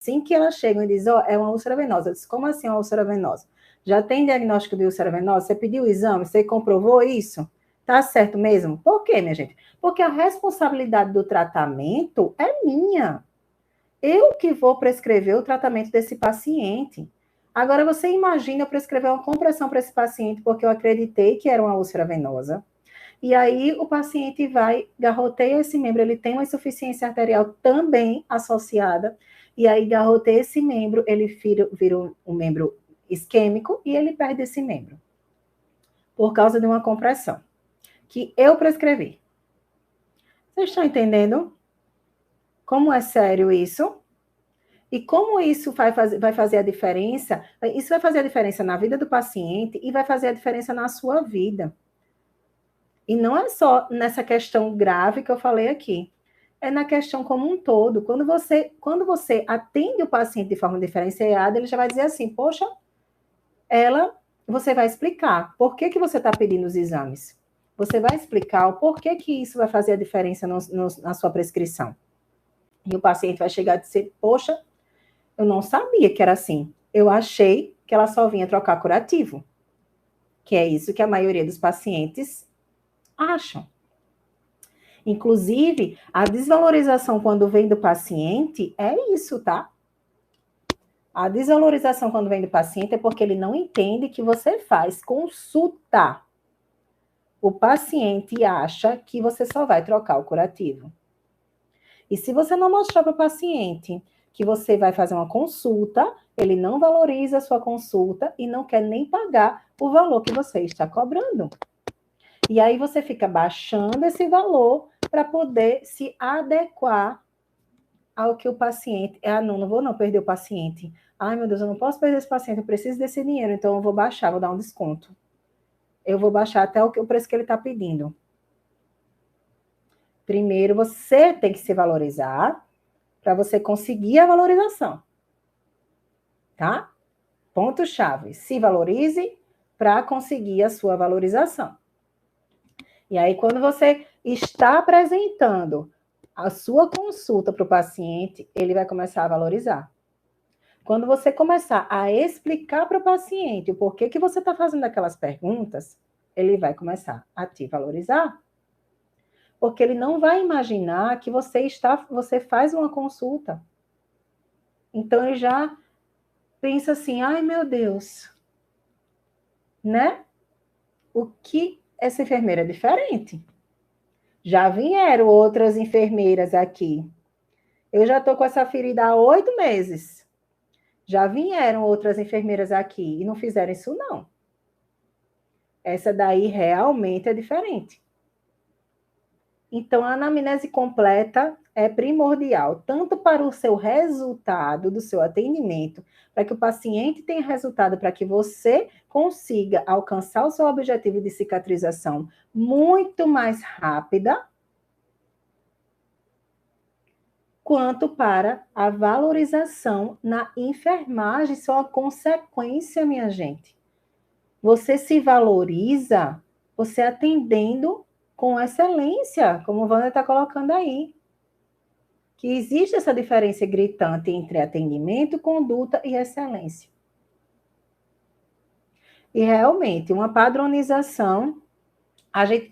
Assim que elas chegam e dizem, é uma úlcera venosa. Eu disse, como assim uma úlcera venosa? Já tem diagnóstico de úlcera venosa? Você pediu o exame? Você comprovou isso? Tá certo mesmo? Por quê, minha gente? Porque a responsabilidade do tratamento é minha. Eu que vou prescrever o tratamento desse paciente. Agora, você imagina eu prescrever uma compressão para esse paciente porque eu acreditei que era uma úlcera venosa. E aí o paciente vai, garroteia esse membro, ele tem uma insuficiência arterial também associada, e aí garroteia esse membro, ele vira um membro isquêmico e ele perde esse membro. Por causa de uma compressão que eu prescrevi. Vocês estão entendendo como é sério isso? E como isso vai fazer a diferença? Isso vai fazer a diferença na vida do paciente e vai fazer a diferença na sua vida. E não é só nessa questão grave que eu falei aqui. É na questão como um todo. Quando você atende o paciente de forma diferenciada, ele já vai dizer assim, poxa, você vai explicar por que você está pedindo os exames. Você vai explicar o porquê que isso vai fazer a diferença na sua prescrição. E o paciente vai chegar e dizer, poxa, eu não sabia que era assim. Eu achei que ela só vinha trocar curativo. Que é isso que a maioria dos pacientes acham. Inclusive, a desvalorização quando vem do paciente é isso, tá? A desvalorização quando vem do paciente é porque ele não entende que você faz consulta. O paciente acha que você só vai trocar o curativo. E se você não mostrar para o paciente que você vai fazer uma consulta, ele não valoriza a sua consulta e não quer nem pagar o valor que você está cobrando. E aí você fica baixando esse valor para poder se adequar ao que o paciente... não vou não perder o paciente. Ai, meu Deus, eu não posso perder esse paciente, eu preciso desse dinheiro, então eu vou baixar, vou dar um desconto. Eu vou baixar até o preço que ele está pedindo. Primeiro, você tem que se valorizar para você conseguir a valorização. Tá? Ponto-chave. Se valorize para conseguir a sua valorização. E aí, quando você está apresentando a sua consulta para o paciente, ele vai começar a valorizar. Quando você começar a explicar para o paciente o porquê que você está fazendo aquelas perguntas, ele vai começar a te valorizar. Porque ele não vai imaginar que você faz uma consulta. Então, ele já pensa assim, ai meu Deus, né? O que essa enfermeira é diferente? Já vieram outras enfermeiras aqui. Eu já estou com essa ferida há 8 meses. Já vieram outras enfermeiras aqui e não fizeram isso, não. Essa daí realmente é diferente. Então, a anamnese completa é primordial, tanto para o seu resultado do seu atendimento, para que o paciente tenha resultado, para que você consiga alcançar o seu objetivo de cicatrização muito mais rápida, quanto para a valorização na enfermagem. Isso é uma consequência, minha gente. Você se valoriza, você atendendo com excelência, como o Wanda está colocando aí. Que existe essa diferença gritante entre atendimento, conduta e excelência. E realmente, uma padronização,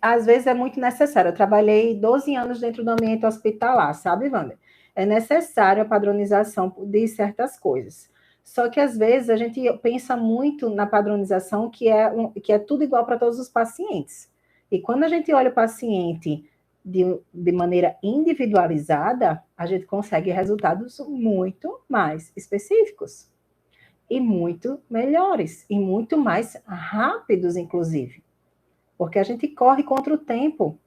às vezes é muito necessária. Eu trabalhei 12 anos dentro do ambiente hospitalar, sabe, Wanda? É necessária a padronização de certas coisas. Só que, às vezes, a gente pensa muito na padronização que é tudo igual para todos os pacientes. E quando a gente olha o paciente de maneira individualizada, a gente consegue resultados muito mais específicos. E muito melhores. E muito mais rápidos, inclusive. Porque a gente corre contra o tempo.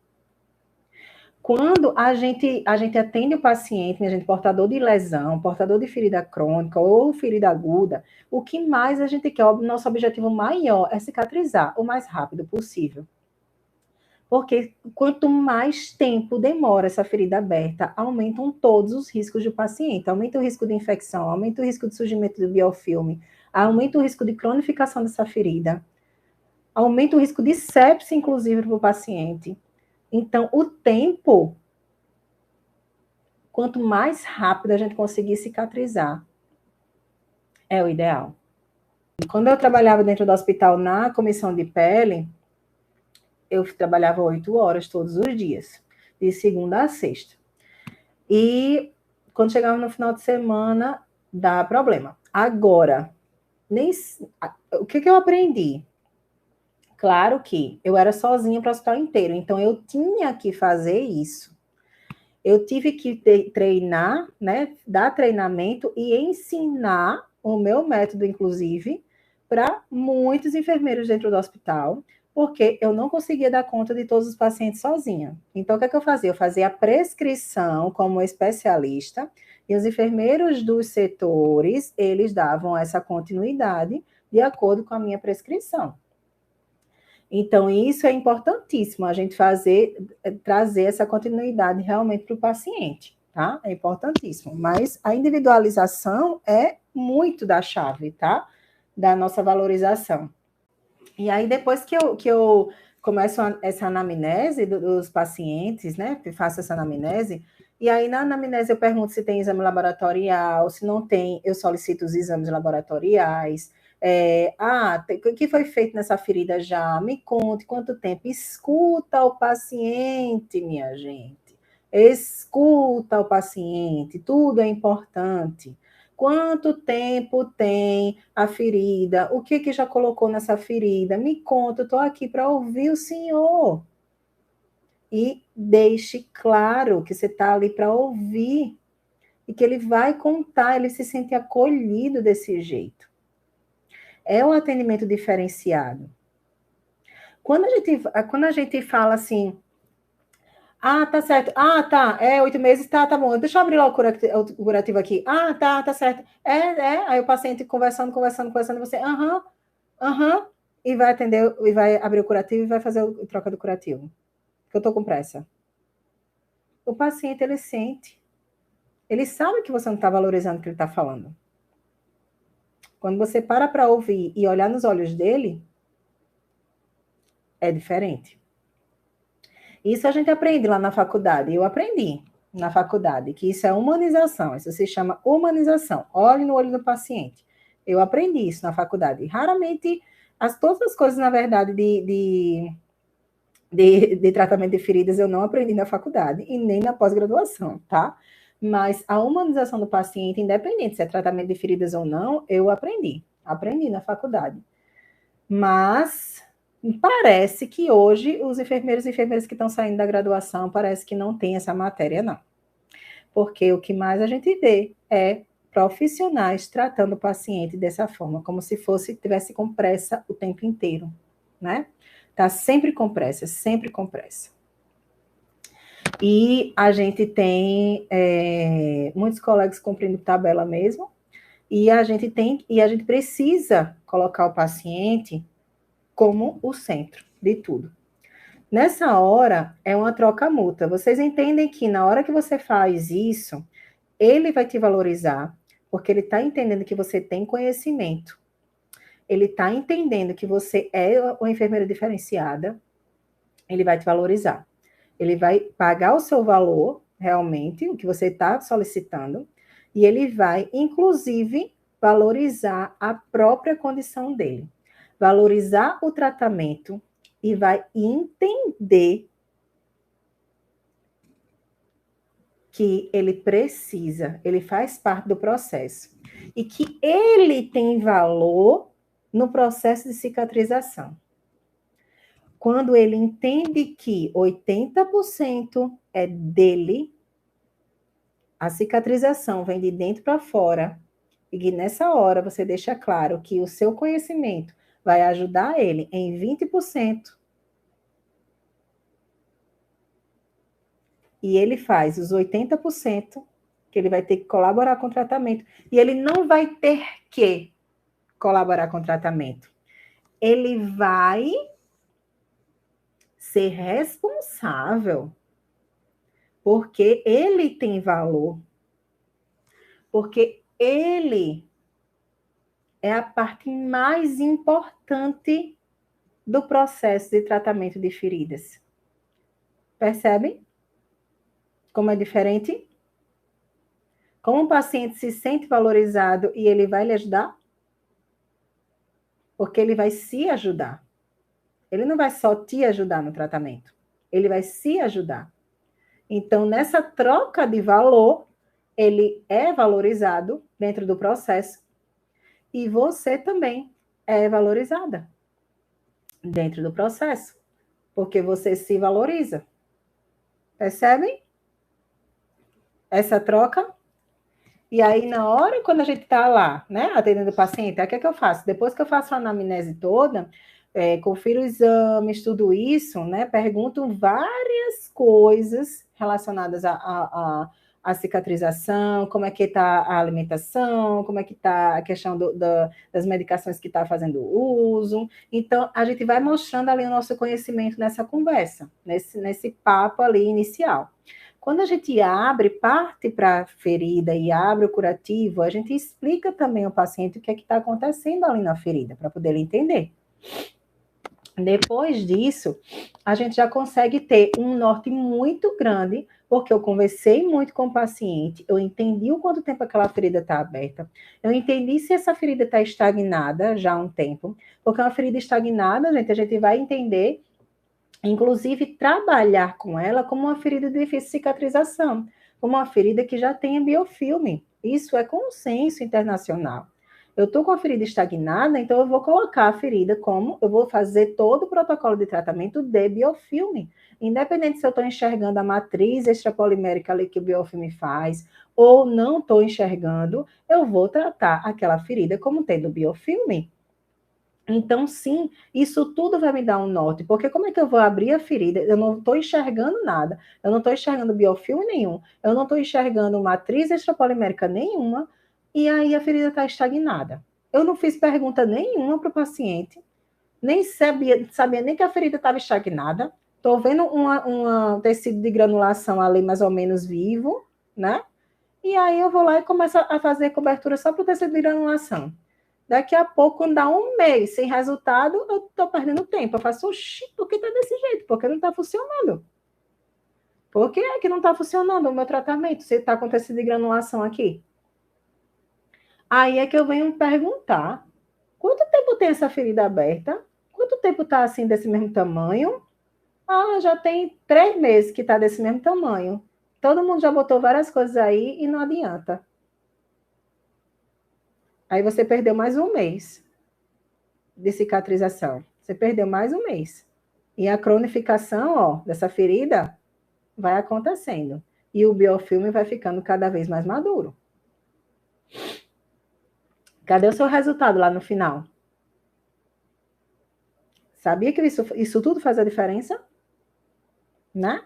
Quando a gente atende o paciente, a gente portador de lesão, portador de ferida crônica ou ferida aguda, o que mais a gente quer, o nosso objetivo maior é cicatrizar o mais rápido possível. Porque quanto mais tempo demora essa ferida aberta, aumentam todos os riscos do paciente. Aumenta o risco de infecção, aumenta o risco de surgimento do biofilme, aumenta o risco de cronificação dessa ferida, aumenta o risco de sepse, inclusive, para o paciente. Então, o tempo, quanto mais rápido a gente conseguir cicatrizar, É o ideal. Quando eu trabalhava dentro do hospital na comissão de pele, eu trabalhava 8 horas todos os dias, de segunda a sexta. E quando chegava no final de semana, dá problema. Agora, o que eu aprendi? Claro que eu era sozinha para o hospital inteiro, então eu tinha que fazer isso. Eu tive que treinar, né, dar treinamento e ensinar o meu método, inclusive, para muitos enfermeiros dentro do hospital, porque eu não conseguia dar conta de todos os pacientes sozinha. Então, o que é que eu fazia? Eu fazia a prescrição como especialista, e os enfermeiros dos setores, eles davam essa continuidade de acordo com a minha prescrição. Então, isso é importantíssimo, a gente trazer essa continuidade realmente para o paciente, tá? É importantíssimo. Mas a individualização é muito da chave, tá? Da nossa valorização. E aí, depois que eu começo essa anamnese dos pacientes, né? Faço essa anamnese, e aí na anamnese eu pergunto se tem exame laboratorial, se não tem, eu solicito os exames laboratoriais. O que foi feito nessa ferida já? Me conte quanto tempo. Escuta o paciente, minha gente. Escuta o paciente, tudo é importante. Quanto tempo tem a ferida? O que já colocou nessa ferida? Me conta, eu estou aqui para ouvir o senhor. E deixe claro que você está ali para ouvir e que ele vai contar, ele se sente acolhido desse jeito. É um atendimento diferenciado. Quando a gente fala assim, tá certo. Tá, 8 meses, tá bom. Deixa eu abrir lá o curativo aqui. Tá certo. Aí o paciente conversando, você, e vai atender, e vai abrir o curativo e vai fazer a troca do curativo. Que eu tô com pressa. O paciente, ele sente. Ele sabe que você não está valorizando o que ele está falando. Quando você para ouvir e olhar nos olhos dele, é diferente. Isso a gente aprende lá na faculdade. Eu aprendi na faculdade que isso é humanização. Isso se chama humanização. Olhe no olho do paciente. Eu aprendi isso na faculdade. Raramente, todas as coisas, na verdade, de tratamento de feridas eu não aprendi na faculdade e nem na pós-graduação, tá? Mas a humanização do paciente, independente se é tratamento de feridas ou não, eu aprendi. Aprendi na faculdade. Mas parece que hoje os enfermeiros e enfermeiras que estão saindo da graduação parece que não tem essa matéria, não. Porque o que mais a gente vê é profissionais tratando o paciente dessa forma, como se tivesse com pressa o tempo inteiro, né? Tá sempre com pressa, sempre com pressa. E a gente tem muitos colegas cumprindo tabela mesmo, e a gente precisa colocar o paciente como o centro de tudo. Nessa hora, é uma troca mútua. Vocês entendem que na hora que você faz isso, ele vai te valorizar, porque ele está entendendo que você tem conhecimento. Ele está entendendo que você é uma enfermeira diferenciada, ele vai te valorizar. Ele vai pagar o seu valor, realmente, o que você está solicitando, e ele vai, inclusive, valorizar a própria condição dele, valorizar o tratamento e vai entender que ele precisa, ele faz parte do processo e que ele tem valor no processo de cicatrização. Quando ele entende que 80% é dele, a cicatrização vem de dentro para fora, e que nessa hora você deixa claro que o seu conhecimento vai ajudar ele em 20%, e ele faz os 80%, que ele vai ter que colaborar com o tratamento, e ele não vai ter que colaborar com o tratamento. Ele vai ser responsável, porque ele tem valor, porque ele é a parte mais importante do processo de tratamento de feridas. Percebem como é diferente? Como o paciente se sente valorizado e ele vai lhe ajudar? porque ele vai se ajudar. Ele não vai só te ajudar no tratamento, ele vai se ajudar. Então, nessa troca de valor, ele é valorizado dentro do processo e você também é valorizada dentro do processo, porque você se valoriza. Percebem essa troca? E aí, na hora, quando a gente está lá, né, atendendo o paciente, aí o que é que eu faço? Depois que eu faço a anamnese toda, confiro os exames, tudo isso, né, pergunto várias coisas relacionadas à cicatrização, como é que está a alimentação, como é que está a questão das medicações que está fazendo uso. Então, a gente vai mostrando ali o nosso conhecimento nessa conversa, nesse papo ali inicial. Quando a gente abre, parte para a ferida e abre o curativo, a gente explica também ao paciente o que é que está acontecendo ali na ferida, para poder ele entender. Depois disso, a gente já consegue ter um norte muito grande, porque eu conversei muito com o paciente, eu entendi o quanto tempo aquela ferida está aberta, eu entendi se essa ferida está estagnada já há um tempo, porque uma ferida estagnada, a gente vai entender, inclusive trabalhar com ela como uma ferida de difícil cicatrização, como uma ferida que já tenha biofilme. Isso é consenso internacional. Eu estou com a ferida estagnada, então eu vou colocar a ferida como, eu vou fazer todo o protocolo de tratamento de biofilme. Independente se eu estou enxergando a matriz extrapolimérica ali que o biofilme faz, ou não estou enxergando, eu vou tratar aquela ferida como tendo biofilme. Então, sim, isso tudo vai me dar um norte, porque como é que eu vou abrir a ferida? Eu não estou enxergando nada, eu não estou enxergando biofilme nenhum, eu não estou enxergando matriz extrapolimérica nenhuma, e aí a ferida está estagnada. Eu não fiz pergunta nenhuma para o paciente, nem sabia nem que a ferida estava estagnada, estou vendo um tecido de granulação ali mais ou menos vivo, né? E aí eu vou lá e começo a fazer cobertura só para o tecido de granulação. Daqui a pouco, quando dá um mês sem resultado, eu estou perdendo tempo. Eu faço, oxi, por que está desse jeito? Porque não está funcionando. Por que é que não está funcionando o meu tratamento? Se está acontecendo de granulação aqui. Aí é que eu venho perguntar, quanto tempo tem essa ferida aberta? Quanto tempo está assim, desse mesmo tamanho? Ah, já tem 3 meses que está desse mesmo tamanho. Todo mundo já botou várias coisas aí e não adianta. Aí você perdeu mais um mês de cicatrização. Você perdeu mais um mês. E a cronificação, ó, dessa ferida vai acontecendo. E o biofilme vai ficando cada vez mais maduro. Cadê o seu resultado lá no final? Sabia que isso tudo faz a diferença? Né?